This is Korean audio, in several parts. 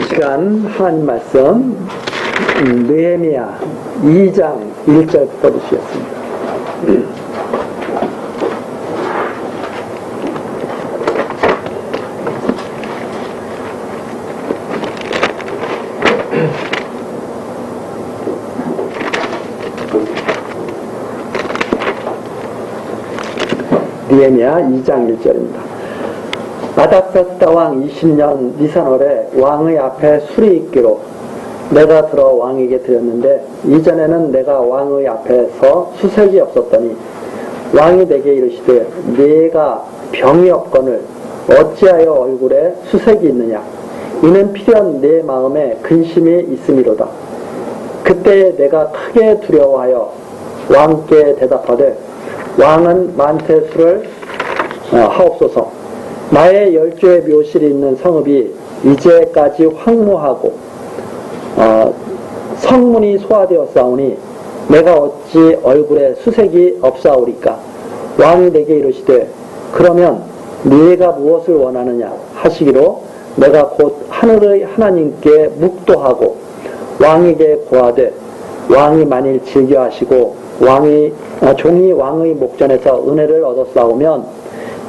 시간 하나님 말씀 느헤미야 2장 1절부터 보시겠습니다. 느헤미야 2장 1절입니다. 아닥사스다 왕 20년 니산월에 왕의 앞에 술이 있기로 내가 들어 왕에게 드렸는데 이전에는 내가 왕의 앞에서 수색이 없었더니 왕이 내게 이르시되 네가 병이 없거늘 어찌하여 얼굴에 수색이 있느냐 이는 필연 내 마음에 근심이 있음이로다. 그때 내가 크게 두려워하여 왕께 대답하되 왕은 만세 술을 하옵소서. 나의 10조의 묘실이 있는 성읍이 이제까지 황무하고 성문이 소화되었사오니 내가 어찌 얼굴에 수색이 없사오리까. 왕이 내게 이르시되 그러면 네가 무엇을 원하느냐 하시기로 내가 곧 하늘의 하나님께 묵도하고 왕에게 고하되 왕이 만일 즐겨하시고 종이 왕의 목전에서 은혜를 얻었사오면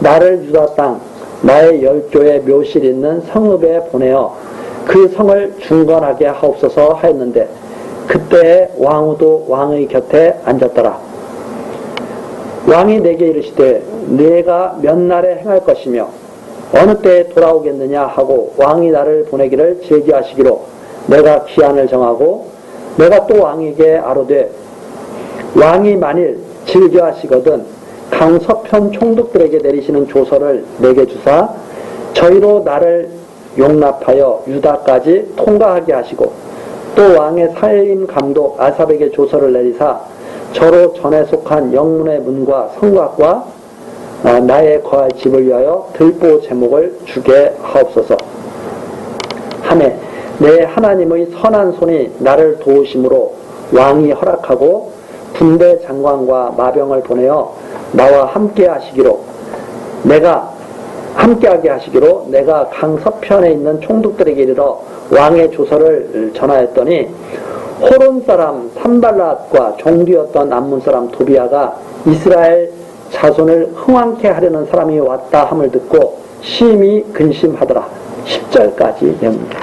나를 유다 땅 나의 10조의 묘실 있는 성읍에 보내어 그 성을 중건하게 하옵소서 하였는데 그때에 왕후도 왕의 곁에 앉았더라. 왕이 내게 이르시되 네가 몇 날에 행할 것이며 어느 때에 돌아오겠느냐 하고 왕이 나를 보내기를 제기하시기로 내가 기한을 정하고 내가 또 왕에게 아뢰되 왕이 만일 즐겨하시거든 강서편 총독들에게 내리시는 조서를 내게 주사 저희로 나를 용납하여 유다까지 통과하게 하시고 또 왕의 사인 감독 아삽에게 조서를 내리사 저로 전에 속한 영문의 문과 성곽과 나의 거할 집을 위하여 들보 제목을 주게 하옵소서 하매 내 하나님의 선한 손이 나를 도우심으로 왕이 허락하고 군대 장관과 마병을 보내어 나와 함께하게 하시기로 내가 강서편에 있는 총독들에게 이르러 왕의 조서를 전하였더니 호론 사람 산발랏과 종두였던 암몬 사람 도비아가 이스라엘 자손을 흥왕케 하려는 사람이 왔다 함을 듣고 심히 근심하더라. 10절까지 내용입니다.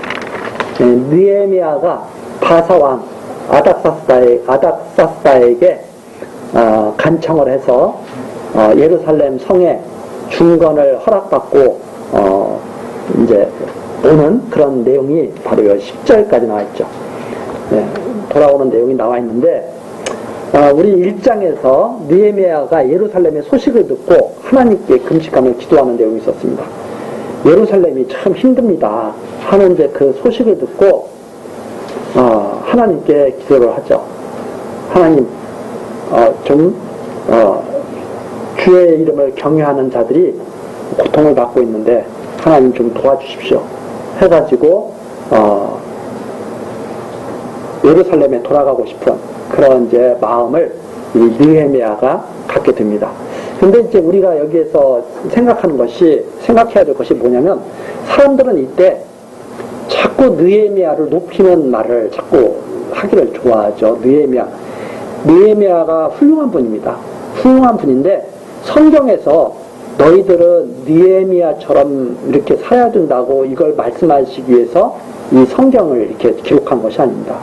느헤미야가 바사왕 아닥사스다에게 간청을 해서 예루살렘 성에 중건을 허락받고 이제 오는 그런 내용이 바로 10절까지 나와 있죠. 돌아오는 내용이 나와 있는데 우리 1장에서 느헤미야가 예루살렘의 소식을 듣고 하나님께 금식하며 기도하는 내용이 있었습니다. 예루살렘이 참 힘듭니다 하는 이제 그 소식을 듣고 하나님께 기도를 하죠. 하나님 주의 이름을 경외하는 자들이 고통을 받고 있는데 하나님 좀 도와주십시오 해가지고 예루살렘에 돌아가고 싶은 그런 이제 마음을 이 느헤미야가 갖게 됩니다. 근데 이제 우리가 여기에서 생각해야 될 것이 뭐냐면 사람들은 이때 자꾸 느헤미야를 높이는 말을 자꾸 하기를 좋아하죠. 느헤미야가 훌륭한 분입니다. 훌륭한 분인데 성경에서 너희들은 느헤미야처럼 이렇게 살아야 된다고 이걸 말씀하시기 위해서 이 성경을 이렇게 기록한 것이 아닙니다.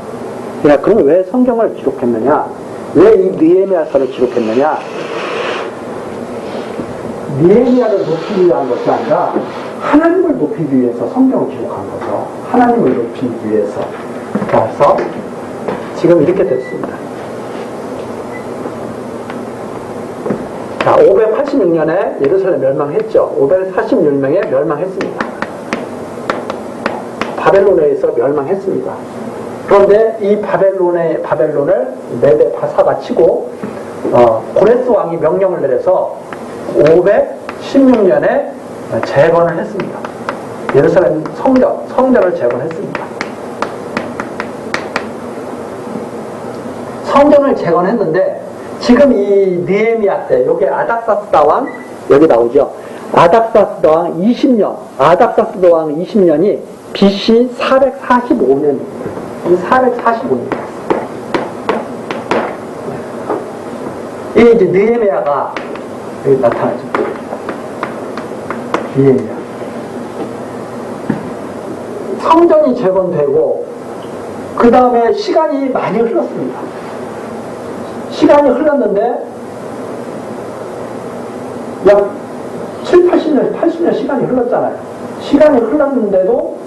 그러면 왜 성경을 기록했느냐? 왜 이 느헤미야서를 기록했느냐? 느헤미야를 높이기 위한 것이 아니라 하나님을 높이기 위해서 성경을 기록한 거죠. 하나님을 높이기 위해서. 그래서 지금 이렇게 됐습니다. 자, 586년에 예루살렘 멸망했죠. 546명에 멸망했습니다. 바벨론에 의해서 멸망했습니다. 그런데 이 바벨론을 메대 바사가 치고 고레스 왕이 명령을 내려서 516년에 재건을 했습니다. 예루살렘 성전을 재건했습니다. 성전을 재건했는데 지금 이 느헤미야 때 여기 아닥사스다 왕 여기 나오죠. 아닥사스다 왕 20년 아닥사스다 왕 20년이 BC 445년입니다. 이 445년. 이게 이제 느헤미야가 여기 나타나죠. 느헤미야. 성전이 재건되고 그 다음에 시간이 많이 흘렀습니다. 시간이 흘렀는데 약 7, 80년 시간이 흘렀잖아요. 시간이 흘렀는데도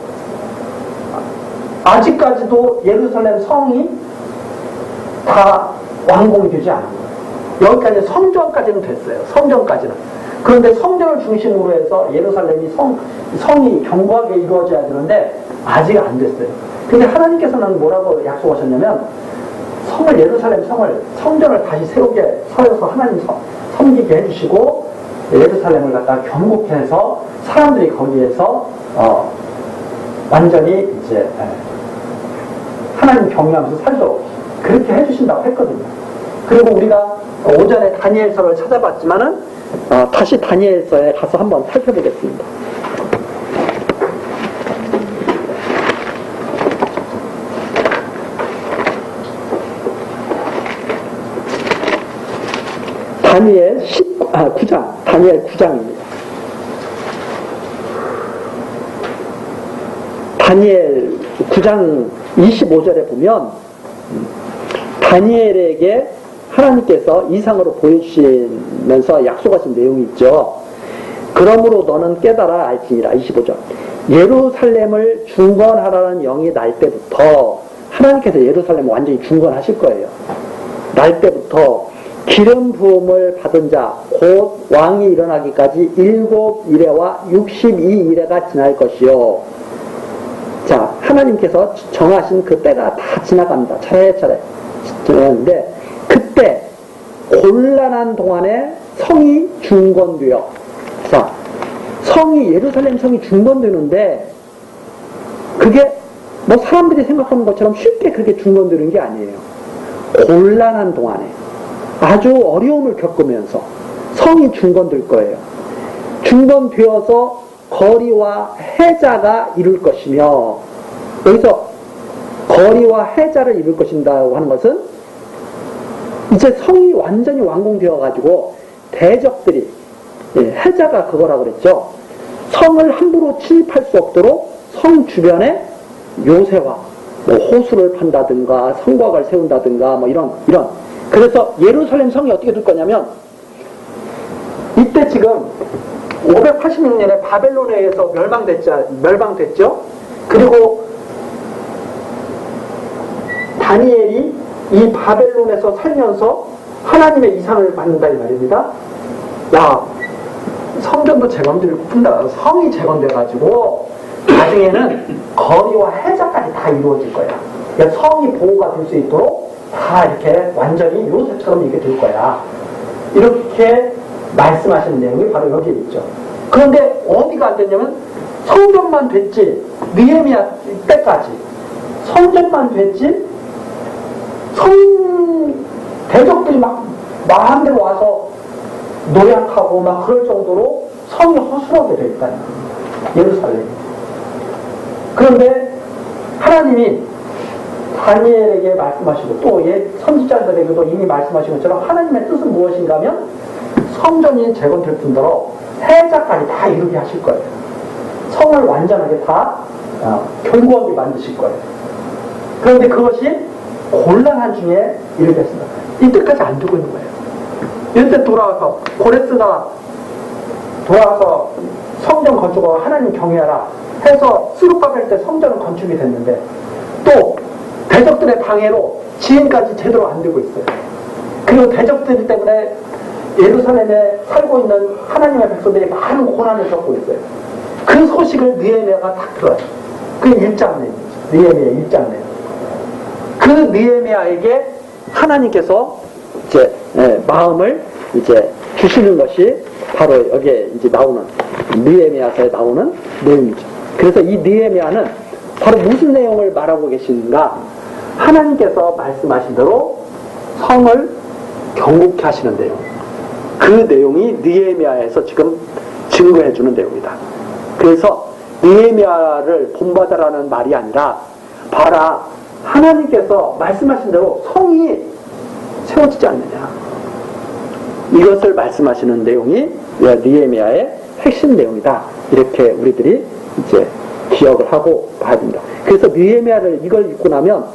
아직까지도 예루살렘 성이 다 완공이 되지 않은 거예요. 여기까지 성전까지는 됐어요. 성전까지는. 그런데 성전을 중심으로 해서 예루살렘이 성이 견고하게 이루어져야 되는데 아직 안 됐어요. 근데 하나님께서는 뭐라고 약속하셨냐면 예루살렘 성전을 다시 세우게 서여서 하나님 섬기게 해주시고 예루살렘을 갖다가 견고케 해서 사람들이 거기에서 완전히 이제 하나님 경외하면서 살도록 그렇게 해주신다고 했거든요. 그리고 우리가 오전에 다니엘서를 찾아봤지만은 다시 다니엘서에 가서 한번 살펴보겠습니다. 다니엘 9장, 다니엘 9장입니다. 다니엘 9장 25절에 보면 다니엘에게 하나님께서 이상으로 보여주시면서 약속하신 내용이 있죠. 그러므로 너는 깨달아 알지니라. 25절. 예루살렘을 중건하라는 영이 날 때부터 하나님께서 예루살렘을 완전히 중건하실 거예요. 날 때부터 기름 부음을 받은 자 곧 왕이 일어나기까지 7이레와 62이레가 지날 것이요. 자, 하나님께서 정하신 그 때가 다 지나갑니다. 차례차례 지나는데 그때 곤란한 동안에 성이 중건되어, 자, 예루살렘 성이 중건되는데 그게 뭐 사람들이 생각하는 것처럼 쉽게 그렇게 중건되는 게 아니에요. 곤란한 동안에 아주 어려움을 겪으면서 성이 중건될 거예요. 중건되어서 거리와 해자가 이룰 것이며, 여기서 거리와 해자를 이룰 것인다고 하는 것은 이제 성이 완전히 완공되어 가지고 대적들이, 해자가 그거라고 그랬죠. 성을 함부로 침입할 수 없도록 성 주변에 요새와 호수를 판다든가 성곽을 세운다든가 이런 그래서 예루살렘 성이 어떻게 될 거냐면 이때 지금 586년에 바벨론에 의해서 멸망됐죠. 그리고 다니엘이 이 바벨론에서 살면서 하나님의 이상을 받는다 이 말입니다. 야, 성전도 재건되고 성이 재건돼가지고 나중에는 거리와 해자까지 다 이루어질 거야. 그러니까 성이 보호가 될 수 있도록 다 이렇게 완전히 요새처럼 이렇게 될 거야. 이렇게 말씀하시는 내용이 바로 여기에 있죠. 그런데 어디가 안 됐냐면 성전만 됐지, 느헤미야 때까지 성전만 됐지, 대적들이 막 마음대로 와서 노략하고 막 그럴 정도로 성이 허술하게 돼 있다는 거예요. 예루살렘이. 그런데 하나님이 다니엘에게 말씀하시고 또 선지자들에게도 이미 말씀하신 것처럼 하나님의 뜻은 무엇인가 하면 성전이 재건될 뿐더러 해자까지 다 이루게 하실 거예요. 성을 완전하게 다 견고하게 만드실 거예요. 그런데 그것이 곤란한 중에 이르겠습니다. 이때까지 안 되고 있는 거예요. 이때 돌아와서 고레스가 돌아와서 성전 건축하고 하나님 경외하라 해서 스룹바벨 때 성전은 건축이 됐는데 또 대적들의 방해로 지금까지 제대로 안 되고 있어요. 그리고 대적들 때문에 예루살렘에 살고 있는 하나님의 백성들이 많은 고난을 겪고 있어요. 그 소식을 느헤미야가 딱 들어요. 그 1장내요. 느헤미야 1장내요. 그 느헤미야에게 하나님께서 이제 마음을 이제 주시는 것이 바로 여기에 이제 나오는 느헤미야서에 나오는 내용이죠. 그래서 이 느헤미야는 바로 무슨 내용을 말하고 계신가? 하나님께서 말씀하신 대로 성을 견고케 하시는 내용. 그 내용이 느헤미야에서 지금 증거해 주는 내용이다. 그래서 느헤미야를 본받아라는 말이 아니라 봐라 하나님께서 말씀하신 대로 성이 세워지지 않느냐 이것을 말씀하시는 내용이 느헤미야의 핵심 내용이다. 이렇게 우리들이 이제 기억을 하고 봐야 됩니다. 그래서 느헤미야를 이걸 읽고 나면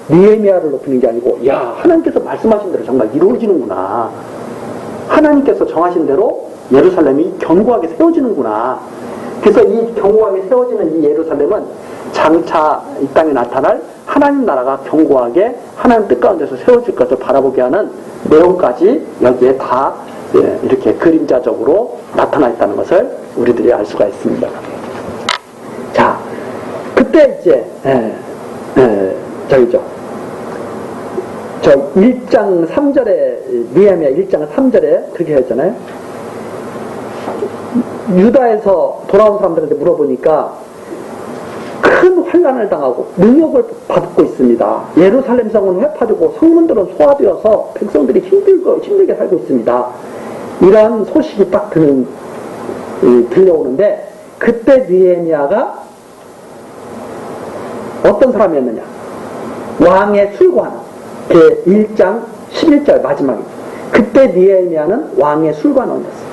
느헤미야를 높이는 게 아니고 야 하나님께서 말씀하신 대로 정말 이루어지는구나. 하나님께서 정하신 대로 예루살렘이 견고하게 세워지는구나. 그래서 이 견고하게 세워지는 이 예루살렘은 장차 이 땅에 나타날 하나님 나라가 견고하게 하나님 뜻 가운데서 세워질 것을 바라보게 하는 내용까지 여기에 다 이렇게 그림자적으로 나타나 있다는 것을 우리들이 알 수가 있습니다. 자, 그때 이제 저기죠. 저 1장 3절에 느헤미야 1장 3절에 그렇게 했잖아요. 유다에서 돌아온 사람들한테 물어보니까 큰 환난을 당하고 능욕을 받고 있습니다. 예루살렘 성은 회파되고 성문들은 소화되어서 백성들이 힘들게 살고 있습니다. 이러한 소식이 딱 들려오는데 그때 느헤미야가 어떤 사람이었느냐? 왕의 술관, 그 1장 11절 마지막에 그때 느헤미야는 왕의 술관원이었어요.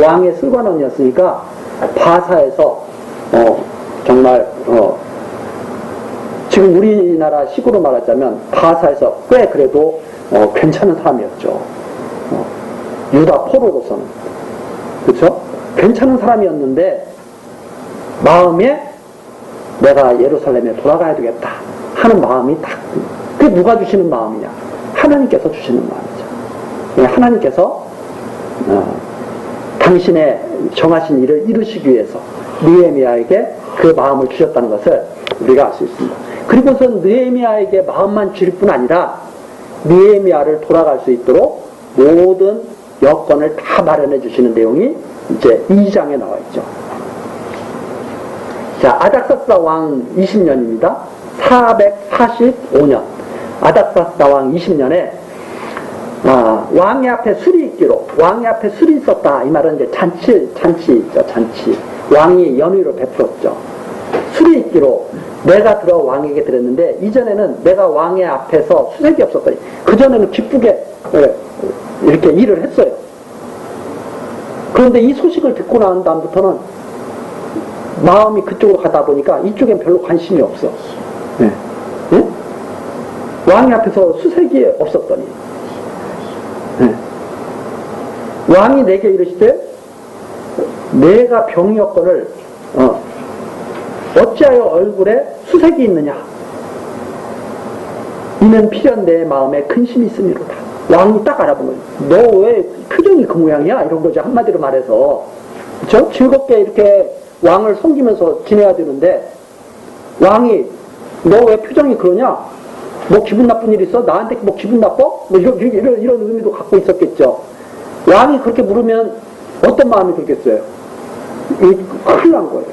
왕의 술관원이었으니까 바사에서 정말 지금 우리나라 식으로 말하자면 바사에서 꽤 그래도 괜찮은 사람이었죠. 유다 포로로서는 그렇죠? 괜찮은 사람이었는데 마음에 내가 예루살렘에 돌아가야 되겠다 하는 마음이 딱 그게 누가 주시는 마음이냐? 하나님께서 주시는 마음이죠. 하나님께서 당신의 정하신 일을 이루시기 위해서 느헤미야에게 그 마음을 주셨다는 것을 우리가 알 수 있습니다. 그리고서 느헤미야에게 마음만 주실 뿐 아니라 느헤미야를 돌아갈 수 있도록 모든 여건을 다 마련해 주시는 내용이 이제 2장에 나와 있죠. 자, 아닥사스다 왕 20년입니다. 445년 아닥사스다 왕 20년에 왕의 앞에 술이 있기로 왕의 앞에 술이 있었다. 이 말은 이제 잔치 있죠. 잔치. 왕이 연회를 베풀었죠. 술이 있기로 내가 들어 왕에게 드렸는데 이전에는 내가 왕의 앞에서 수색이 없었더니 그전에는 기쁘게 이렇게 일을 했어요. 그런데 이 소식을 듣고 난 다음부터는 마음이 그쪽으로 가다 보니까 이쪽엔 별로 관심이 없어. 네. 네? 왕의 앞에서 수색이 없었더니 네. 왕이 내게 이르시되 내가 병이었거늘 어찌하여 얼굴에 수색이 있느냐? 이는 필연 내 마음에 근심이 있음이로다. 왕이 딱 알아본 거예요. 너 왜 표정이 그 모양이야? 이런 거죠. 한마디로 말해서. 그렇죠? 즐겁게 이렇게 왕을 섬기면서 지내야 되는데 왕이 너 왜 표정이 그러냐? 뭐 기분 나쁜 일 있어? 나한테 뭐 기분 나빠? 뭐 이런 의미도 갖고 있었겠죠. 왕이 그렇게 물으면 어떤 마음이 들겠어요? 큰일 난 거예요.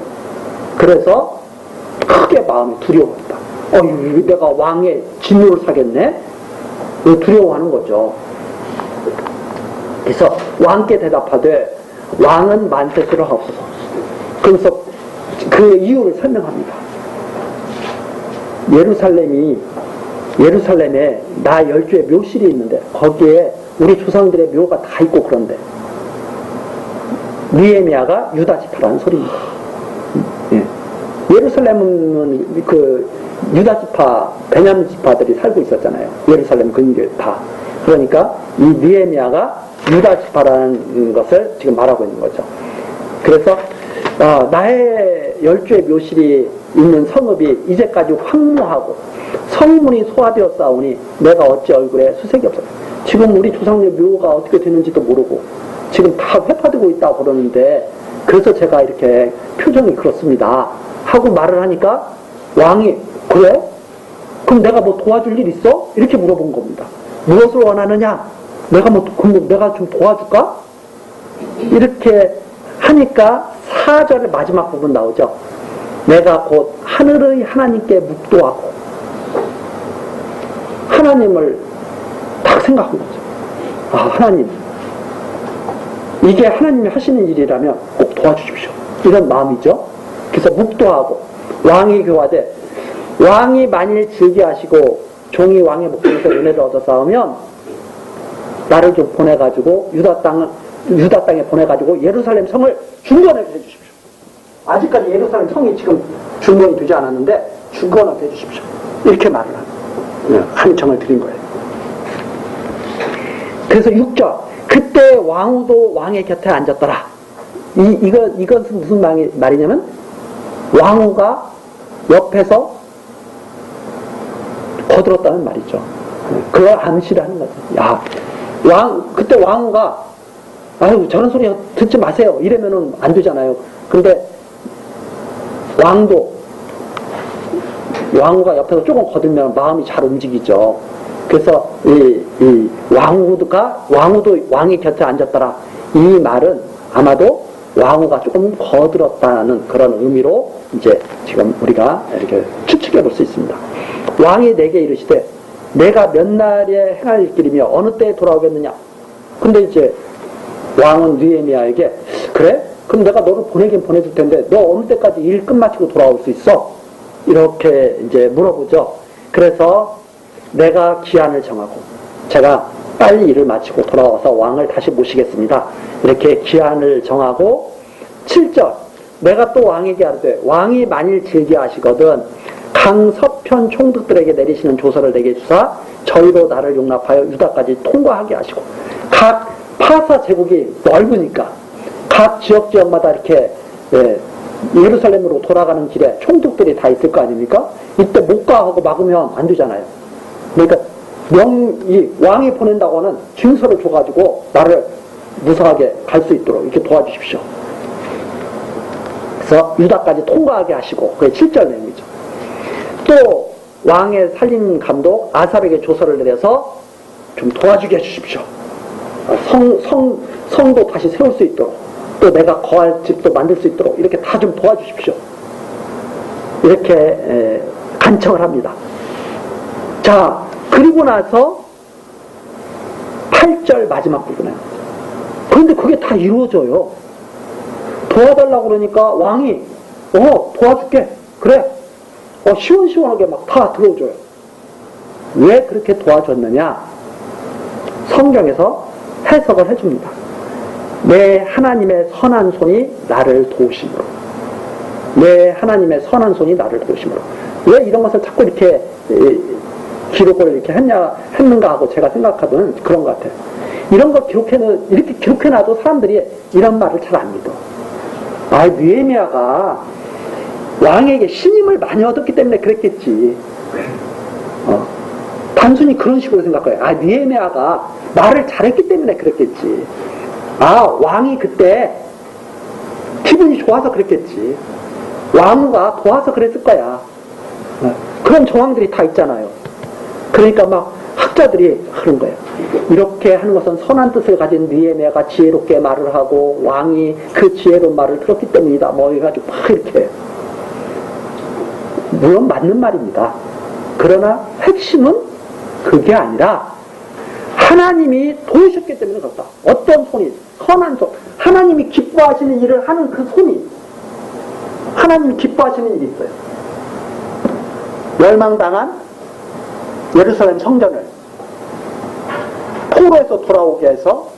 그래서 크게 마음이 두려웠다. 내가 왕의 진노를 사겠네? 두려워하는 거죠. 그래서 왕께 대답하되 왕은 만세스러 하옵소서. 그래서 그 이유를 설명합니다. 예루살렘에 나 10주의 묘실이 있는데 거기에 우리 조상들의 묘가 다 있고 그런데 느헤미야가 유다 지파라는 소리입니다. 예. 예루살렘은 그 유다 지파, 베냐민 지파들이 살고 있었잖아요. 예루살렘 근교에 다. 그러니까 이 느헤미야가 유다 지파라는 것을 지금 말하고 있는 거죠. 그래서 나의 10주의 묘실이 있는 성읍이 이제까지 황무하고 성문이 소화되었사오니 내가 어찌 얼굴에 수색이 없었다. 지금 우리 조상의 묘가 어떻게 되는지도 모르고 지금 다 회파되고 있다고 그러는데 그래서 제가 이렇게 표정이 그렇습니다 하고 말을 하니까 왕이 그래? 그럼 내가 뭐 도와줄 일 있어? 이렇게 물어본 겁니다. 무엇을 원하느냐? 내가 좀 도와줄까? 이렇게 하니까 4절의 마지막 부분 나오죠. 내가 곧 하늘의 하나님께 묵도하고 하나님을 딱 생각한 거죠. 하나님, 이게 하나님이 하시는 일이라면 꼭 도와주십시오. 이런 마음이죠. 그래서 묵도하고 왕이 교화돼 왕이 만일 즐겨하시고 종이 왕의 목전에서 은혜를 얻어 싸우면 나를 좀 보내가지고 유다 땅에 보내가지고 예루살렘 성을 중건해 주십시오. 아직까지 예루살렘 성이 지금 중건이 되지 않았는데 중건을 해주십시오. 이렇게 말을 하는 한청을 드린 거예요. 그래서 6절 그때 왕후도 왕의 곁에 앉았더라. 이것은 무슨 말이냐면 왕후가 옆에서 거들었다는 말이죠. 그걸 암시를 하는 거죠. 야, 그때 왕후가 아유 저런 소리 듣지 마세요. 이러면은 안 되잖아요. 근데 왕후가 옆에서 조금 거들면 마음이 잘 움직이죠. 그래서 이 왕후도 왕의 곁에 앉았더라. 이 말은 아마도 왕후가 조금 거들었다는 그런 의미로 이제 지금 우리가 이렇게 추측해 볼 수 있습니다. 왕이 내게 이르시되 내가 몇 날에 행할 길이며 어느 때에 돌아오겠느냐. 근데 이제 왕은 느헤미야에게 그래? 그럼 내가 너를 보내긴 보내줄 텐데 너 어느 때까지 일 끝마치고 돌아올 수 있어? 이렇게 이제 물어보죠. 그래서 내가 기한을 정하고 제가 빨리 일을 마치고 돌아와서 왕을 다시 모시겠습니다. 이렇게 기한을 정하고 7절 내가 또 왕에게 하되 왕이 만일 즐겨하시거든 강서편 총독들에게 내리시는 조서를 내게 주사 저희로 나를 용납하여 유다까지 통과하게 하시고 각 파사 제국이 넓으니까 각 지역마다 이렇게 예루살렘으로 돌아가는 길에 총독들이 다 있을 거 아닙니까? 이때 못 가 하고 막으면 안 되잖아요. 그러니까 왕이 보낸다고 하는 증서를 줘가지고 나를 무사하게 갈 수 있도록 이렇게 도와주십시오. 그래서 유다까지 통과하게 하시고 그게 7절 내용이죠. 또 왕의 살림 감독 아삽에게 조서를 내려서 좀 도와주게 해주십시오. 성도 다시 세울 수 있도록 또 내가 거할 집도 만들 수 있도록 이렇게 다 좀 도와주십시오. 이렇게 간청을 합니다. 자, 그리고 나서 8절 마지막 부분에 그런데 그게 다 이루어져요. 도와달라고 그러니까 왕이 도와줄게. 그래. 시원시원하게 막 다 들어줘요. 왜 그렇게 도와줬느냐? 성경에서 해석을 해줍니다. 내 하나님의 선한 손이 나를 도우심으로. 내 하나님의 선한 손이 나를 도우심으로. 왜 이런 것을 자꾸 이렇게 기록을 이렇게 했는가 하고 제가 생각하던 그런 것 같아요. 이런 거 이렇게 기록해놔도 사람들이 이런 말을 잘 안 믿어. 느헤미야가 왕에게 신임을 많이 얻었기 때문에 그랬겠지. 단순히 그런 식으로 생각해요. 느헤미야가 말을 잘했기 때문에 그랬겠지. 왕이 그때 기분이 좋아서 그랬겠지. 왕후가 도와서 그랬을 거야. 그런 정황들이 다 있잖아요. 그러니까 막 학자들이 그런 거예요. 이렇게 하는 것은 선한 뜻을 가진 느헤미야가 지혜롭게 말을 하고 왕이 그 지혜로운 말을 들었기 때문이다. 해가지고 막 이렇게. 물론 맞는 말입니다. 그러나 핵심은 그게 아니라 하나님이 도우셨기 때문에 그렇다. 어떤 손이 선한 손, 하나님이 기뻐하시는 일을 하는 그 손이 하나님이 기뻐하시는 일이 있어요. 멸망당한 예루살렘 성전을 포로에서 돌아오게 해서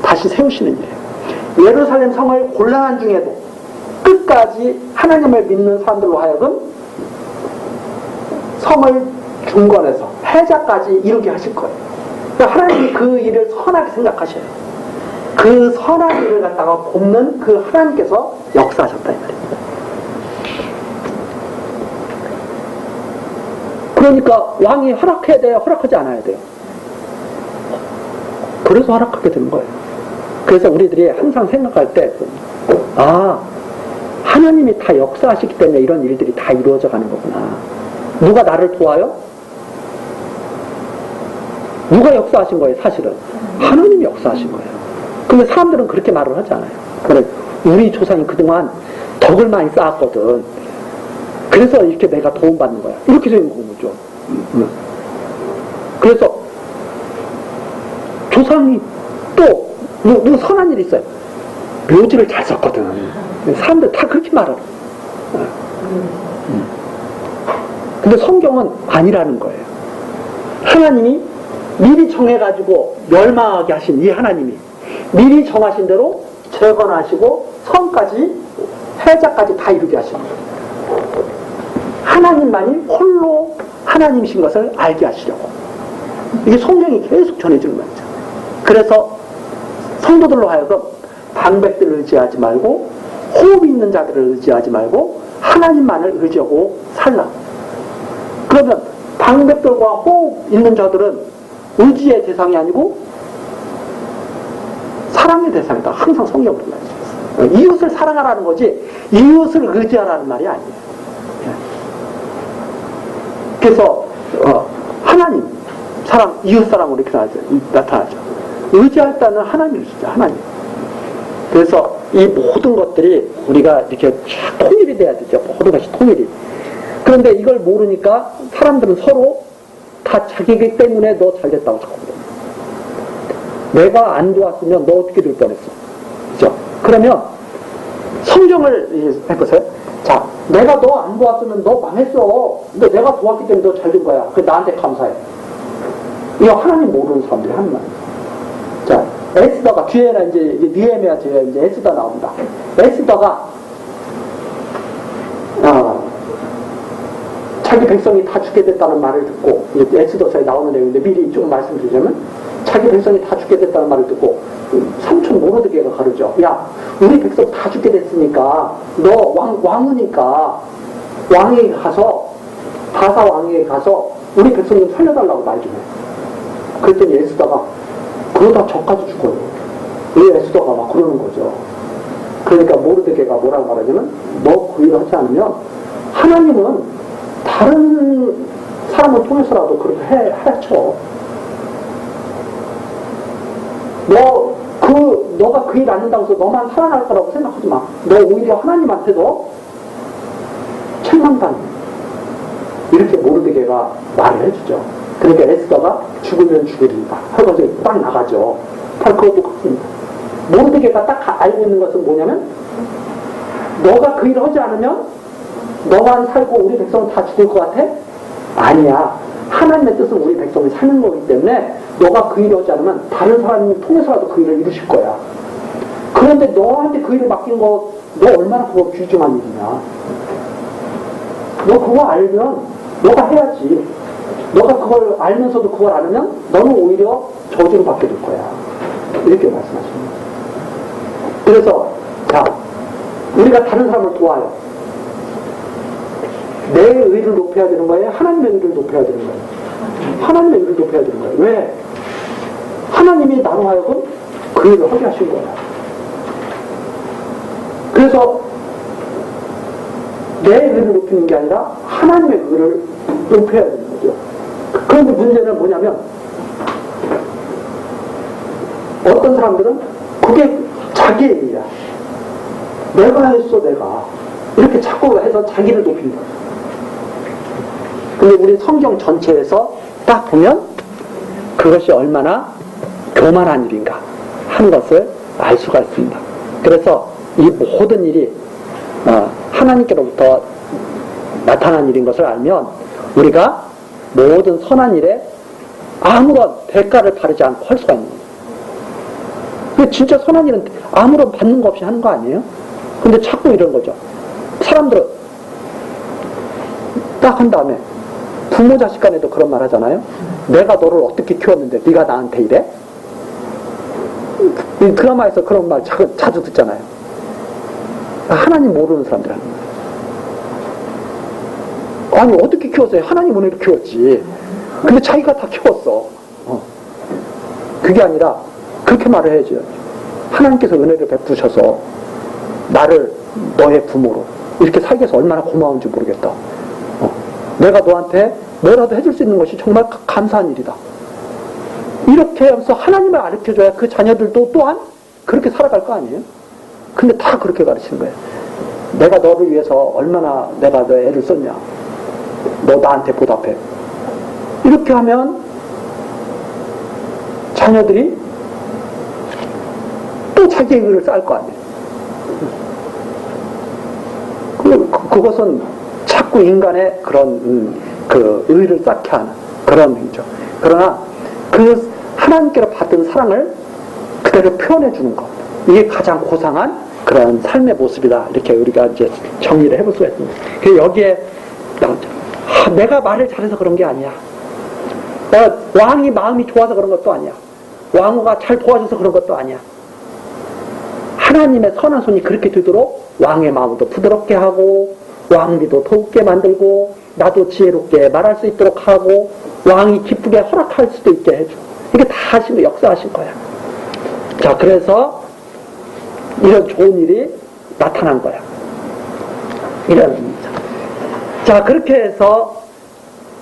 다시 세우시는 일이에요. 예루살렘 성을 곤란한 중에도 끝까지 하나님을 믿는 사람들로 하여금 성을 중건해서 패자까지 이루게 하실 거예요. 그러니까 하나님이 그 일을 선하게 생각하셔요. 그 선한 일을 갖다가 돕는 그 하나님께서 역사하셨다 이 말입니다. 그러니까 왕이 허락해야 돼요? 허락하지 않아야 돼요? 그래서 허락하게 되는 거예요. 그래서 우리들이 항상 생각할 때 하나님이 다 역사하시기 때문에 이런 일들이 다 이루어져 가는 거구나. 누가 나를 도와요? 누가 역사하신 거예요? 사실은 하나님이 역사하신 거예요. 근데 사람들은 그렇게 말을 하지 않아요. 그래, 우리 조상이 그동안 덕을 많이 쌓았거든. 그래서 이렇게 내가 도움받는 거야. 이렇게 되는 거죠. 그래서 조상이 또 선한 일이 있어요. 묘지를 잘 썼거든. 사람들 다 그렇게 말하고. 근데 성경은 아니라는 거예요. 하나님이 미리 정해가지고 멸망하게 하신 이 하나님이 미리 정하신 대로 재건하시고 성까지 해자까지 다 이루게 하신 거예요. 하나님만이 홀로 하나님이신 것을 알게 하시려고. 이게 성경이 계속 전해주는 말이죠. 그래서 성도들로 하여금 방백들을 의지하지 말고 호흡 있는 자들을 의지하지 말고 하나님만을 의지하고 살라. 그러면 방백들과 호흡 있는 자들은 의지의 대상이 아니고 사랑의 대상이다. 항상 성경으로 말해요. 이웃을 사랑하라는 거지 이웃을 의지하라는 말이 아니에요. 그래서 하나님 사랑, 이웃 사랑으로 이렇게 나타나죠. 의지할 때는 하나님이시죠. 하나님. 그래서 이 모든 것들이 우리가 이렇게 통일이 돼야 되죠. 모든 것이 통일이. 그런데 이걸 모르니까 사람들은 서로 다 자기기 때문에 너 잘됐다고 자꾸 그래요. 내가 안 좋았으면 너 어떻게 될 뻔했어. 그죠? 그러면 성경을 해보세요. 자, 내가 너 안 도왔으면 너 망했어. 근데 내가 도왔기 때문에 너 잘 된 거야. 그 나한테 감사해. 이거 하나님 모르는 사람들이 하는 말이에요. 자, 에스더가 뒤에는 이제 느헤미야 뒤에 이제 에스더 나옵니다. 에스더가 자기 백성이 다 죽게 됐다는 말을 듣고 이제 에스더서에 나오는 내용인데 미리 좀 말씀드리자면 자기 백성이 다 죽게 됐다는 말을 듣고 삼촌 모르드게가 가르죠. 야, 우리 백성 다 죽게 됐으니까 너 왕이니까 왕에게 가서 바사 왕에게 가서 우리 백성 좀 살려달라고 말 좀 해. 그랬더니 에스더가 그러다 저까지 죽어요. 이 에스더가 막 그러는 거죠. 그러니까 모르드게가 뭐라고 말하냐면 너 그 일을 하지 않으면 하나님은 다른 사람을 통해서라도 그렇게 해쳐. 너가 그 일 안 한다고 해서 너만 살아날 거라고 생각하지 마. 너 오히려 하나님한테도 책망당해. 이렇게 모르드게가 말을 해주죠. 그러니까 에스더가 죽으면 죽으리다 하고 딱 나가죠. 바로 그것도 같습니다. 모르드게가 딱 알고 있는 것은 뭐냐면 너가 그 일을 하지 않으면 너만 살고 우리 백성은 다 죽을 것 같아? 아니야. 하나님의 뜻은 우리 백성이 사는 거기 때문에 너가 그 일을 하지 않으면 다른 사람을 통해서라도 그 일을 이루실 거야. 그런데 너한테 그 일을 맡긴 거 너 얼마나 그거 귀중한 일이냐. 너 그거 알면 너가 해야지. 너가 그걸 알면서도 그걸 안 하면 너는 오히려 저주를 받게 될 거야. 이렇게 말씀하십니다. 그래서 자, 우리가 다른 사람을 도와요. 내 의를 높여야 되는 거예요? 하나님의 의를 높여야 되는 거예요? 하나님의 의를 높여야 되는 거예요. 왜? 하나님이 나로 하여금 그 일을 하게 하신 거야. 그래서 내 의를 높이는 게 아니라 하나님의 의를 높여야 되는 거죠. 그런데 문제는 뭐냐면 어떤 사람들은 그게 자기의 일이야. 내가 했어, 내가. 이렇게 자꾸 해서 자기를 높이는 거야. 근데 우리 성경 전체에서 딱 보면 그것이 얼마나 교만한 일인가 하는 것을 알 수가 있습니다. 그래서 이 모든 일이 하나님께로부터 나타난 일인 것을 알면 우리가 모든 선한 일에 아무런 대가를 바르지 않고 할 수가 있는 거예요. 근데 진짜 선한 일은 아무런 받는 거 없이 하는 거 아니에요? 근데 자꾸 이런 거죠. 사람들은 딱 한 다음에 부모 자식 간에도 그런 말 하잖아요. 내가 너를 어떻게 키웠는데 네가 나한테 이래? 이 드라마에서 그런 말 자주 듣잖아요. 하나님 모르는 사람들 하는 거예요. 아니 어떻게 키웠어요? 하나님은 이렇게 키웠지. 근데 자기가 다 키웠어. 그게 아니라 그렇게 말을 해야죠. 하나님께서 은혜를 베푸셔서 나를 너의 부모로 이렇게 살게 해서 얼마나 고마운지 모르겠다. 내가 너한테 뭐라도 해줄 수 있는 것이 정말 감사한 일이다. 이렇게 하면서 하나님을 가르쳐줘야 그 자녀들도 또한 그렇게 살아갈 거 아니에요? 근데 다 그렇게 가르치는 거예요. 내가 너를 위해서 얼마나 내가 너 애를 썼냐. 너 나한테 보답해. 이렇게 하면 자녀들이 또 자기의 의를 쌓을 거 아니에요. 그것은 자꾸 인간의 그런 그 의를 쌓게 하는 그런 행위죠. 그러나 그 하나님께로 받은 사랑을 그대로 표현해 주는 것, 이게 가장 고상한 그런 삶의 모습이다. 이렇게 우리가 이제 정리를 해볼 수가 있습니다. 그래서 여기에 내가 말을 잘해서 그런 게 아니야. 왕이 마음이 좋아서 그런 것도 아니야. 왕후가 잘 도와줘서 그런 것도 아니야. 하나님의 선한 손이 그렇게 되도록 왕의 마음도 부드럽게 하고 왕비도 더욱게 만들고 나도 지혜롭게 말할 수 있도록 하고 왕이 기쁘게 허락할 수도 있게 해줘. 이게 다 하시고 역사하신 거야. 자, 그래서 이런 좋은 일이 나타난 거야. 이런 의미죠. 자, 그렇게 해서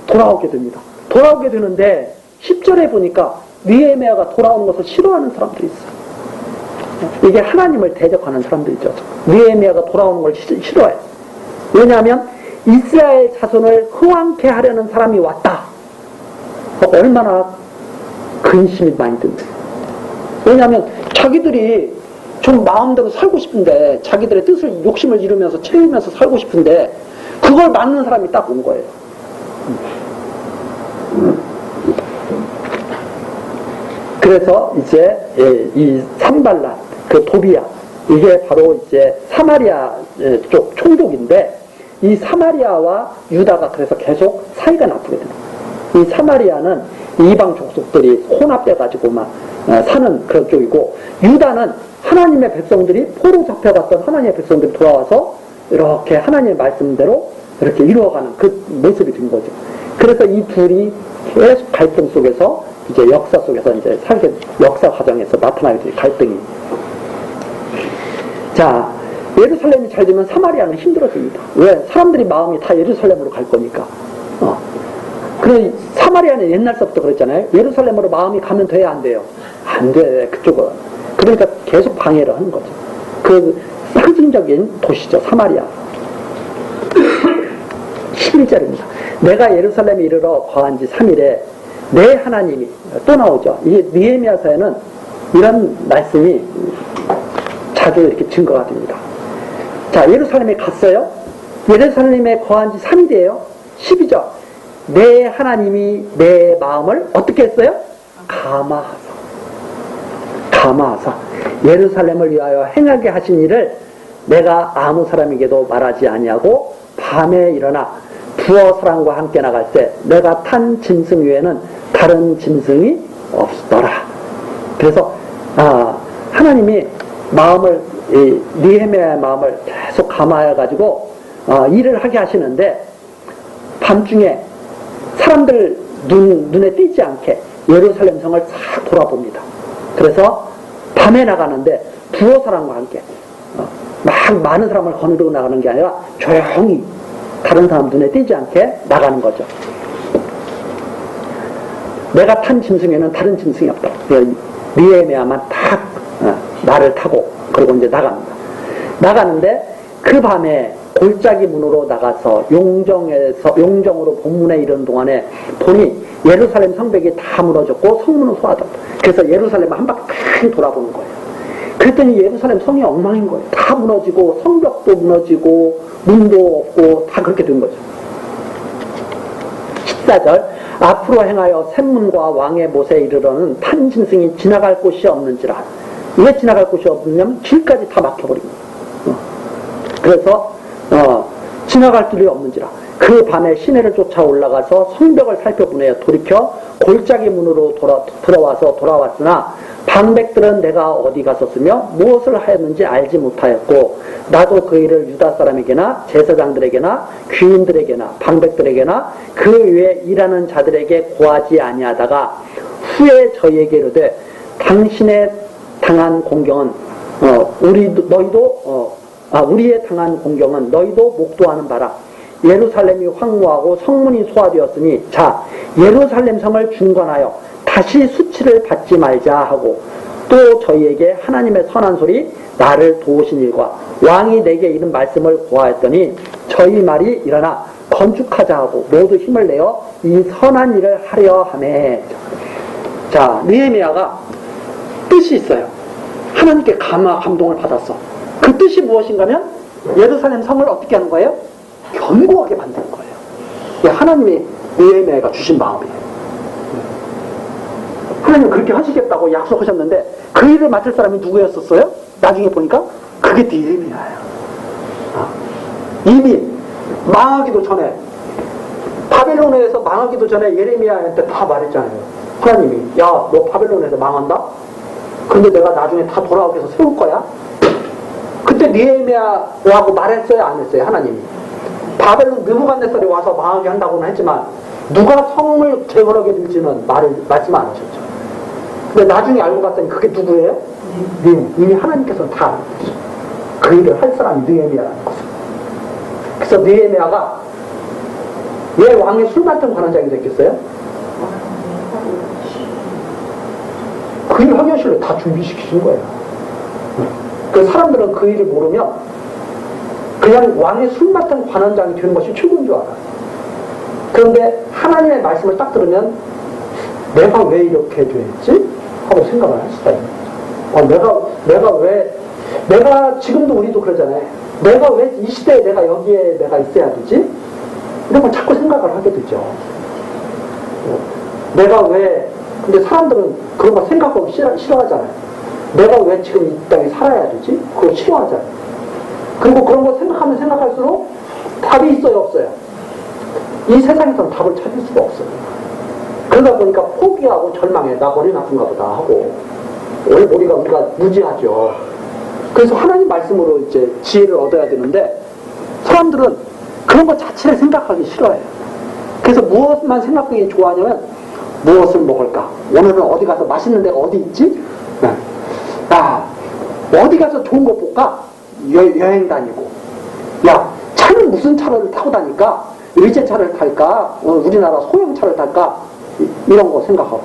돌아오게 됩니다. 돌아오게 되는데 10절에 보니까 느헤미야가 돌아오는 것을 싫어하는 사람들이 있어요. 이게 하나님을 대적하는 사람들이죠. 느헤미야가 돌아오는 걸 싫어해요. 왜냐하면 이스라엘 자손을 흥왕케 하려는 사람이 왔다. 얼마나 근심이 많이 듭니다. 왜냐하면 자기들이 좀 마음대로 살고 싶은데, 자기들의 뜻을 욕심을 이루면서 채우면서 살고 싶은데 그걸 막는 사람이 딱 온 거예요. 그래서 이제 이 산발랏, 그 도비야, 이게 바로 이제 사마리아 쪽 총독인데, 이 사마리아와 유다가 그래서 계속 사이가 나쁘게 됩니다. 이 사마리아는 이방 족속들이 혼합돼가지고 막 사는 그런 쪽이고, 유다는 하나님의 백성들이 포로 잡혀갔던 하나님의 백성들이 돌아와서 이렇게 하나님의 말씀대로 이렇게 이루어가는 그 모습이 된 거죠. 그래서 이 둘이 계속 갈등 속에서 이제 역사 속에서 이제 살게, 역사 과정에서 나타나게 될 갈등이. 자, 예루살렘이 잘 되면 사마리아는 힘들어집니다. 왜? 사람들이 마음이 다 예루살렘으로 갈 거니까. 그래, 사마리아는 옛날서부터 그랬잖아요. 예루살렘으로 마음이 가면 돼야 안 돼요? 안 돼, 그쪽은. 그러니까 계속 방해를 하는 거죠. 그 상징적인 도시죠, 사마리아. 11절입니다. 내가 예루살렘에 이르러 거한 지 3일에 내 하나님이, 또 나오죠. 이 느헤미야서에는 이런 말씀이 자주 이렇게 증거가 됩니다. 자, 예루살렘에 갔어요. 예루살렘에 거한 지 3일이에요. 12절. 내 하나님이 내 마음을 어떻게 했어요? 감화하사 예루살렘을 위하여 행하게 하신 일을 내가 아무 사람에게도 말하지 아니하고 밤에 일어나 두어 사람과 함께 나갈 때 내가 탄 짐승 외에는 다른 짐승이 없더라. 그래서 하나님이 마음을, 느헤미야의 마음을 계속 감화해 가지고 일을 하게 하시는데, 밤중에 사람들 눈에 띄지 않게 예루살렘 성을 싹 돌아봅니다. 그래서 밤에 나가는데 두어 사람과 함께 막 많은 사람을 거느리고 나가는 게 아니라 조용히 다른 사람 눈에 띄지 않게 나가는 거죠. 내가 탄 짐승에는 다른 짐승이 없다. 느헤미야만 딱 말을 타고 그리고 이제 나갑니다. 나가는데 그 밤에 골짜기 문으로 나가서 용정으로 본문에 이른 동안에 보니 예루살렘 성벽이 다 무너졌고 성문은 소화됐다. 그래서 예루살렘을 한 바퀴 돌아보는 거예요. 그랬더니 예루살렘 성이 엉망인 거예요. 다 무너지고 성벽도 무너지고 문도 없고 다 그렇게 된 거죠. 14절. 앞으로 행하여 샘문과 왕의 못에 이르러는 탄 짐승이 지나갈 곳이 없는지라. 왜 지나갈 곳이 없느냐면 길까지 다 막혀버린 거예요. 그래서 지나갈 길이 없는지라. 그 밤에 시내를 쫓아 올라가서 성벽을 살펴보내어 돌이켜 골짜기 문으로 돌아왔으나 방백들은 내가 어디 갔었으며 무엇을 하였는지 알지 못하였고, 나도 그 일을 유다 사람에게나 제사장들에게나 귀인들에게나 방백들에게나 그 위에 일하는 자들에게 고하지 아니하다가 후에 저희에게 이르되 당신의 당한 공경은 우리의 당한 공경은 너희도 목도하는 바라. 예루살렘이 황무하고 성문이 소화되었으니 자, 예루살렘 성을 중건하여 다시 수치를 받지 말자 하고, 또 저희에게 하나님의 선한 소리 나를 도우신 일과 왕이 내게 이른 말씀을 고하였더니 저희 말이 일어나 건축하자 하고 모두 힘을 내어 이 선한 일을 하려 하매. 자, 느헤미야가 뜻이 있어요. 하나님께 감동을 받았어. 그 뜻이 무엇인가 하면 예루살렘 성을 어떻게 하는 거예요? 견고하게 만드는 거예요. 이게 하나님이 느헤미야가 주신 마음이에요. 하나님 그렇게 하시겠다고 약속하셨는데 그 일을 맡을 사람이 누구였었어요? 나중에 보니까 그게 느헤미야예요. 이미 망하기도 전에, 바벨론에서 망하기도 전에 예레미야한테 다 말했잖아요. 하나님이 야, 너 바벨론에서 망한다? 근데 내가 나중에 다 돌아오게 해서 세울 거야? 그때 느헤미야라고 말했어요? 안 했어요? 하나님이 바벨론 느부갓네살이 와서 망하게 한다고는 했지만 누가 성을 재건하게 될지는 말씀 안 하셨죠. 근데 나중에 알고 봤더니 그게 누구예요? 이미 하나님께서는 다 알고 계셨어요. 그 일을 할 사람이 느헤미야라는 거죠. 그래서 느헤미야가 왜 왕의 술 맡은 관원장이 됐겠어요? 그 일 학연실로 다 준비시키신 거예요. 그 사람들은 그 일을 모르면 그냥 왕의 술 맡은 관원장이 되는 것이 최고인 줄 알아요. 그런데 하나님의 말씀을 딱 들으면 내가 왜 이렇게 됐지? 하고 생각을 할 수가 있는 거죠. 내가 지금도 우리도 그러잖아요. 내가 왜 이 시대에 내가 여기에 내가 있어야 되지? 이런 걸 자꾸 생각을 하게 되죠. 내가 왜, 근데 사람들은 그런 거 생각하고 싫어하잖아요. 내가 왜 지금 이 땅에 살아야 되지? 그거 싫어하잖아요. 그리고 그런 거 생각하면 생각할수록 답이 있어요, 없어요? 이 세상에서는 답을 찾을 수가 없어요. 그러다 보니까 포기하고 절망해. 나 머리 나쁜가 보다 하고. 원래 머리가 우리가 무지하죠. 그래서 하나님 말씀으로 이제 지혜를 얻어야 되는데 사람들은 그런 것 자체를 생각하기 싫어해요. 그래서 무엇만 생각하기 좋아하냐면 무엇을 먹을까? 오늘은 어디 가서 맛있는 데가 어디 있지? 어디 가서 좋은 거 볼까? 여행 다니고. 야, 차는 무슨 차를 타고 다닐까? 의제차를 탈까? 우리나라 소형차를 탈까? 이런 거 생각하고.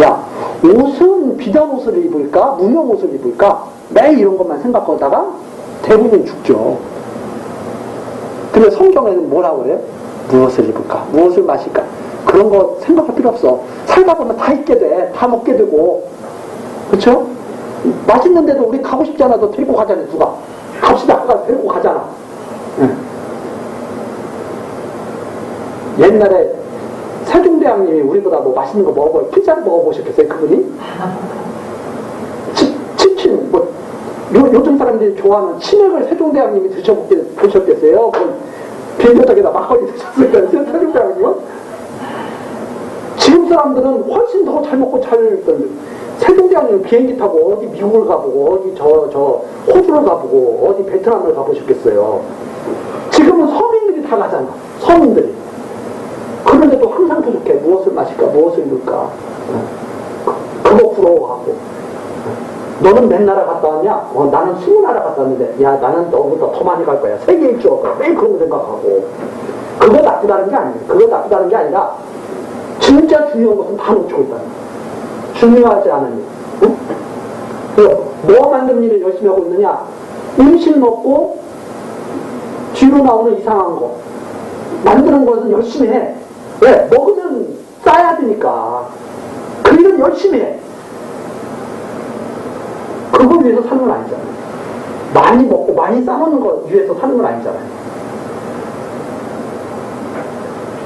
야, 옷은 비단 옷을 입을까? 무명 옷을 입을까? 매일 이런 것만 생각하다가 대부분 죽죠. 근데 성경에는 뭐라고 그래요? 무엇을 입을까? 무엇을 마실까? 그런 거 생각할 필요 없어. 살다 보면 다 입게 돼. 다 먹게 되고. 그쵸? 맛있는 데도 우리 가고 싶지 않아도 데리고 가잖아요, 누가. 갑시다. 데리고 가잖아. 옛날에 세종대왕님이 우리보다 뭐 맛있는 거 먹어보고 피자를 먹어보셨겠어요, 그분이? 치킨, 요즘 사람들이 좋아하는 치맥을 세종대왕님이 드셔보셨겠어요? 비행기석에다 막걸리 드셨어요, 세종대왕님은? 지금 사람들은 훨씬 더 잘 먹고 세종대왕님은 비행기 타고 어디 미국을 가보고 어디 호주를 가보고 어디 베트남을 가보셨겠어요. 지금은 서민들이 다 가잖아. 서민들이. 그런데도 항상 부족해. 무엇을 마실까? 무엇을 입을까? 그거 부러워하고. 너는 몇 나라 갔다 왔냐? 나는 20나라 갔다 왔는데 야, 나는 너보다 더 많이 갈 거야. 세계 일주 갈 거야. 매일 그런 거 생각하고. 그거 나쁘다는 게 아니에요. 그거 나쁘다는 게 아니라 진짜 중요한 것은 다 놓치고 있다는 거예요. 중요하지 않은 일. 응? 뭐 만드는 일을 열심히 하고 있느냐? 음식 먹고 뒤로 나오는 이상한 거 만드는 것은 열심히 해. 왜? 먹으면 싸야 되니까. 그 일은 열심히 해. 그걸 위해서 사는 건 아니잖아요. 많이 먹고 많이 싸먹는 거 위해서 사는 건 아니잖아요.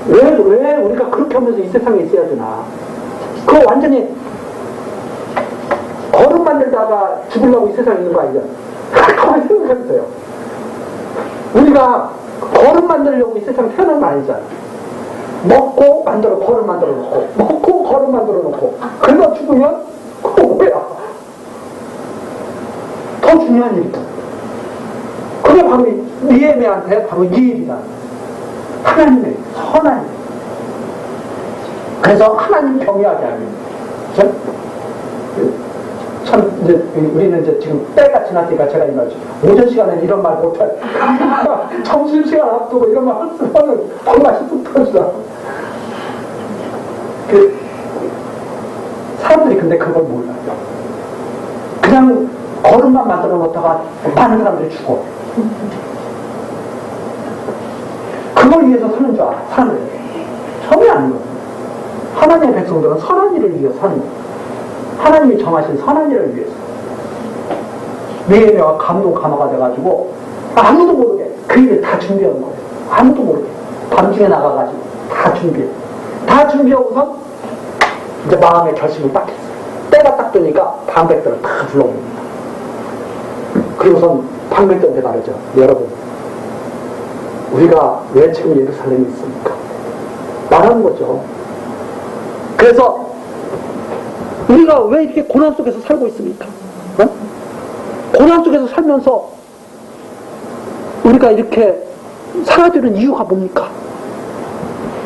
왜 우리가 그렇게 하면서 이 세상에 있어야 되나? 그거 완전히 거름 만들다가 죽으려고 이 세상에 있는 거 아니죠? 가만히 생각해보세요. 우리가 거름 만들려고 이 세상에 태어난 거 아니잖아요. 먹고 거름 만들어 놓고 먹고 거름 만들어 놓고 그러다 죽으면 그거 뭐야? 더 중요한 일이다. 그게 바로 느헤미야한테 바로 이 일이다. 하나님의 선한 일. 그래서 하나님 경외하게 하는 일. 참 이제 우리는 이제 지금 때가 지났으니까 제가 이 말이죠. 오전 시간에는 이런 말 못해. 점심 시간 앞두고 이런 말 하면 정말 쑥 터지다. 사람들이 근데 그걸 몰라요. 그냥 거름만 만들어 놓다가 많은 사람들이 죽어. 그걸 위해서 사는 줄 알아, 사람들이. 전혀 아니거든요. 하나님의 백성들은 선한 일을 위해서 사는 거예요. 하나님이 정하신 선한 일을 위해서. 느헤미야가 감동 감화가 돼가지고 아무도 모르게 그 일을 다 준비한 거예요. 아무도 모르게 밤중에 나가가지고 다 준비해. 다 준비하고선 이제 마음의 결심을 딱 했어요. 때가 딱 되니까 방백들을 다 불러옵니다. 그리고선 방백들한테 말하죠. 여러분, 우리가 왜 지금 예루살렘에 있습니까? 말하는 거죠. 그래서 우리가 왜 이렇게 고난 속에서 살고 있습니까? 어? 고난 속에서 살면서 우리가 이렇게 살아야 되는 이유가 뭡니까?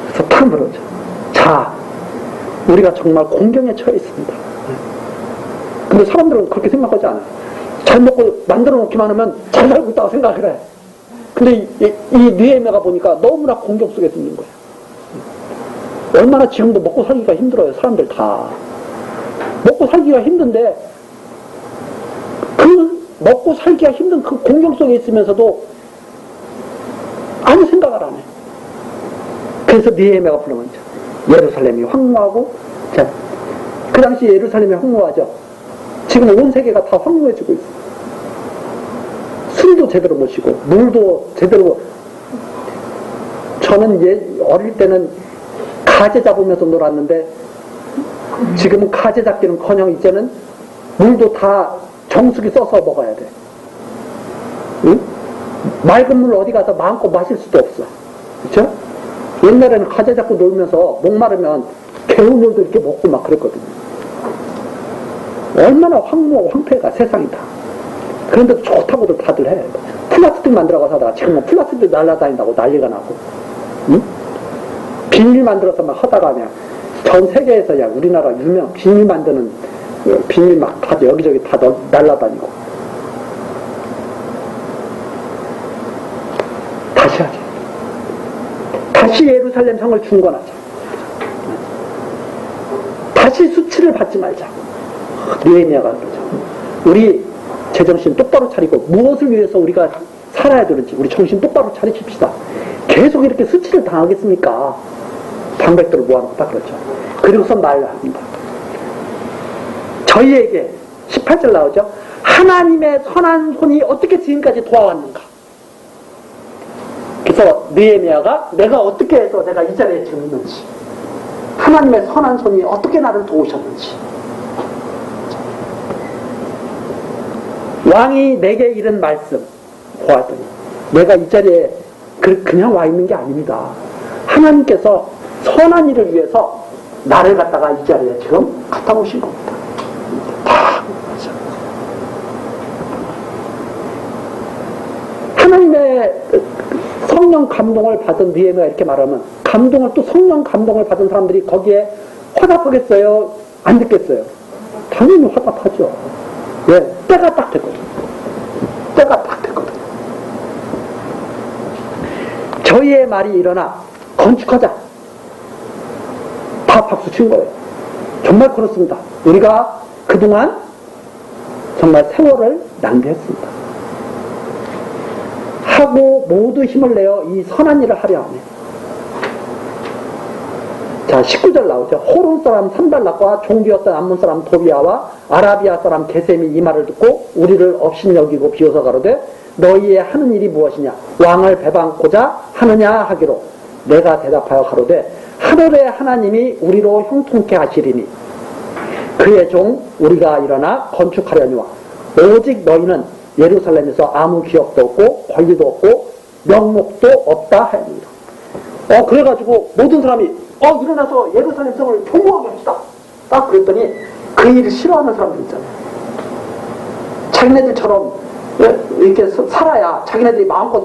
그래서 탁 물어죠. 자, 우리가 정말 공경에 처해 있습니다. 근데 사람들은 그렇게 생각하지 않아요. 잘 먹고 만들어 놓기만 하면 잘 살고 있다고 생각을 해. 근데 이 느헤미야가 보니까 너무나 공경 속에 있는 거예요. 얼마나 지금도 먹고 살기가 힘들어요. 사람들 다. 먹고 살기가 힘든데 그 먹고 살기가 힘든 그 공경 속에 있으면서도 아무 생각을 안 해. 그래서 느헤미야가 불러면 예루살렘이 황무하고, 자, 그 당시 예루살렘이 황무하죠. 지금 온 세계가 다 황무해지고 있어요. 술도 제대로 못 쉬고 물도 제대로. 저는 어릴 때는 가재 잡으면서 놀았는데 지금은 가재 잡기는커녕 이제는 물도 다 정수기 써서 먹어야 돼. 응? 맑은 물 어디 가서 마음껏 마실 수도 없어. 그렇죠? 옛날에는 가재 잡고 놀면서 목마르면 개우물도 이렇게 먹고 막 그랬거든요. 얼마나 황폐가 세상이다. 그런데 좋다고도 다들 해. 플라스틱 만들어가서 하다가 지금은 플라스틱 날라다닌다고 난리가 나고, 응? 비닐 만들어서 막 하다가 그냥 전 세계에서 야 우리나라 유명 비닐 만드는 비닐 막 다 여기저기 다 날라다니고. 다시 하자. 다시 예루살렘 성을 중건하자. 다시 수치를 받지 말자. 느헤미야가 그러죠. 우리 제정신 똑바로 차리고 무엇을 위해서 우리가 살아야 되는지 우리 정신 똑바로 차리십시다. 계속 이렇게 수치를 당하겠습니까? 방백들을 모아놓고 딱 그렇죠. 그리고서 말을 합니다. 저희에게 18절 나오죠. 하나님의 선한 손이 어떻게 지금까지 도와왔는가. 그래서 느헤미야가 내가 어떻게 해서 내가 이 자리에 지금 있는지, 하나님의 선한 손이 어떻게 나를 도우셨는지, 왕이 내게 이른 말씀 보았더니 내가 이 자리에 그냥 와 있는 게 아닙니다. 하나님께서 선한 일을 위해서 나를 갖다가 이 자리에 지금 갖다 놓으신 겁니다. 다 하나님의 성령 감동을 받은 느헤미야가 이렇게 말하면 감동을 또 성령 감동을 받은 사람들이 거기에 화답하겠어요? 안 듣겠어요? 당연히 화답하죠. 왜? 때가 딱 됐거든. 때가 딱 됐거든. 저희의 말이 일어나 건축하자. 다 박수 친 거예요. 정말 그렇습니다. 우리가 그동안 정말 세월을 낭비했습니다. 하고 모두 힘을 내어 이 선한 일을 하려 하네. 자, 19절 나오죠. 호론 사람 산발락과 종기였던 암몬 사람 도비아와 아라비아 사람 게셈이 이 말을 듣고 우리를 업신여기고 비웃어 가로되 너희의 하는 일이 무엇이냐? 왕을 배반코자 하느냐 하기로 내가 대답하여 가로되 하늘의 하나님이 우리로 형통케 하시리니 그의 종 우리가 일어나 건축하려니와 오직 너희는 예루살렘에서 아무 기업도 없고 권리도 없고 명목도 없다 하였습니다. 그래가지고 모든 사람이 일어나서 예루살렘 성을 경고하게 합시다. 딱 그랬더니 그 일을 싫어하는 사람들 있잖아요. 자기네들처럼 이렇게 살아야 자기네들이 마음껏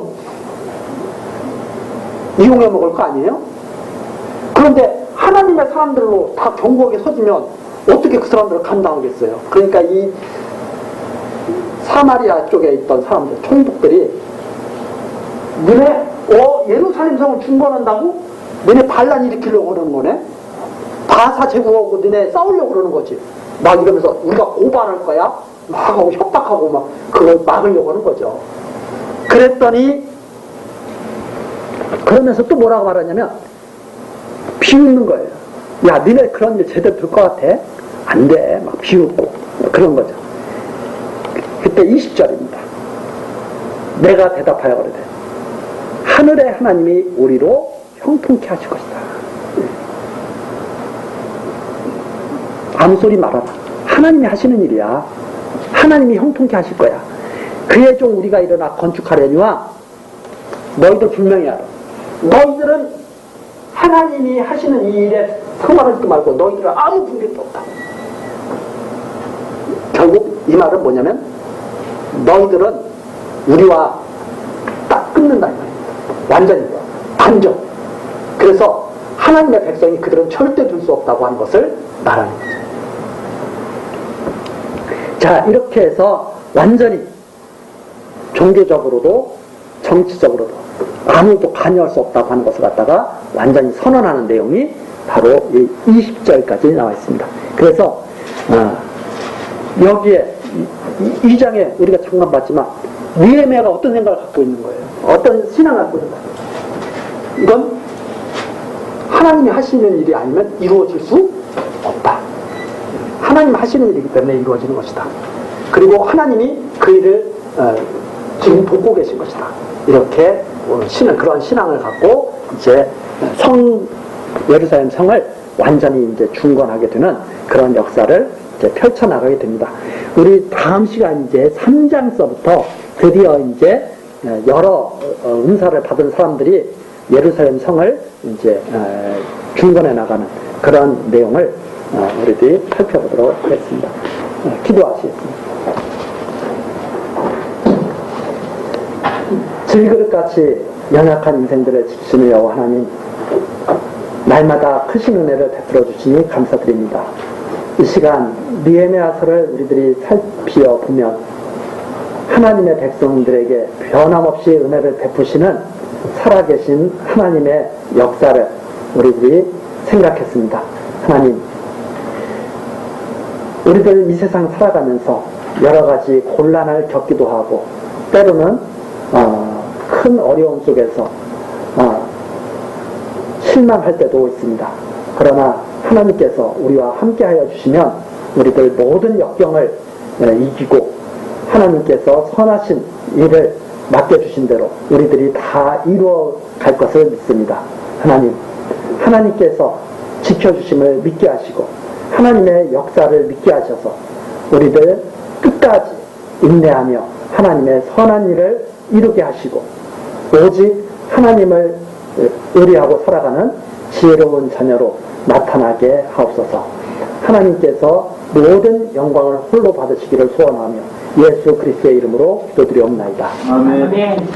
이용해 먹을 거 아니에요? 그런데 하나님의 사람들로 다 경고하게 서지면 어떻게 그 사람들을 감당하겠어요? 그러니까 이 사마리아 쪽에 있던 사람들, 총독들이 너네 예루살렘 성을 중건한다고? 너네 반란 일으키려고 그러는 거네? 바사 제국하고 너네 싸우려고 그러는 거지. 막 이러면서 우리가 고발할 거야? 막 하고 협박하고 막 그걸 막으려고 하는 거죠. 그랬더니 그러면서 또 뭐라고 말하냐면 비웃는 거예요. 야, 너네 그런 일 제대로 될 것 같아? 안 돼. 막 비웃고 그런 거죠. 그때 20절입니다. 내가 대답하여 그러되 하늘의 하나님이 우리로 형통케 하실 것이다. 아무 소리 말아라. 하나님이 하시는 일이야. 하나님이 형통케 하실 거야. 그의 종 우리가 일어나 건축하려니와 너희들 분명히 알아. 너희들은 하나님이 하시는 이 일에 성화하지도 말고 너희들은 아무 분별도 없다. 결국 이 말은 뭐냐면 너희들은 우리와 딱 끊는다 이 말입니다. 완전히 단정. 그래서 하나님의 백성이 그들은 절대 둘 수 없다고 하는 것을 말하는 거죠. 자, 이렇게 해서 완전히 종교적으로도 정치적으로도 아무도 관여할 수 없다고 하는 것을 갖다가 완전히 선언하는 내용이 바로 이 20절까지 나와 있습니다. 그래서 여기에 이 장에 우리가 잠깐 봤지만 느헤미야가 어떤 생각을 갖고 있는 거예요? 어떤 신앙을 갖고 있는 거예요? 이건 하나님이 하시는 일이 아니면 이루어질 수 없다. 하나님 하시는 일이기 때문에 이루어지는 것이다. 그리고 하나님이 그 일을 지금 돕고 계신 것이다. 이렇게 그런 신앙을 갖고 이제 예루살렘 성을 완전히 이제 중건하게 되는 그런 역사를 이제 펼쳐나가게 됩니다. 우리 다음 시간 이제 3장서부터 드디어 이제 여러 은사를 받은 사람들이 예루살렘 성을 이제 중건해 나가는 그런 내용을 우리들이 살펴보도록 하겠습니다. 기도하시겠습니다. 질그릇같이 연약한 인생들을 지키시는 여호와 하나님, 날마다 크신 은혜를 베풀어 주시니 감사드립니다. 이 시간 느헤미야서를 우리들이 살피어 보면 하나님의 백성들에게 변함없이 은혜를 베푸시는 살아계신 하나님의 역사를 우리들이 생각했습니다. 하나님, 우리들 이 세상 살아가면서 여러 가지 곤란을 겪기도 하고 때로는 큰 어려움 속에서 실망할 때도 있습니다. 그러나 하나님께서 우리와 함께하여 주시면 우리들 모든 역경을 이기고 하나님께서 선하신 일을 맡겨주신 대로 우리들이 다 이루어 갈 것을 믿습니다. 하나님께서 지켜주심을 믿게 하시고 하나님의 역사를 믿게 하셔서 우리들 끝까지 인내하며 하나님의 선한 일을 이루게 하시고 오직 하나님을 의뢰하고 살아가는 지혜로운 자녀로 나타나게 하옵소서. 하나님께서 모든 영광을 홀로 받으시기를 소원하며 예수 그리스도의 이름으로 기도드리옵나이다. 아멘.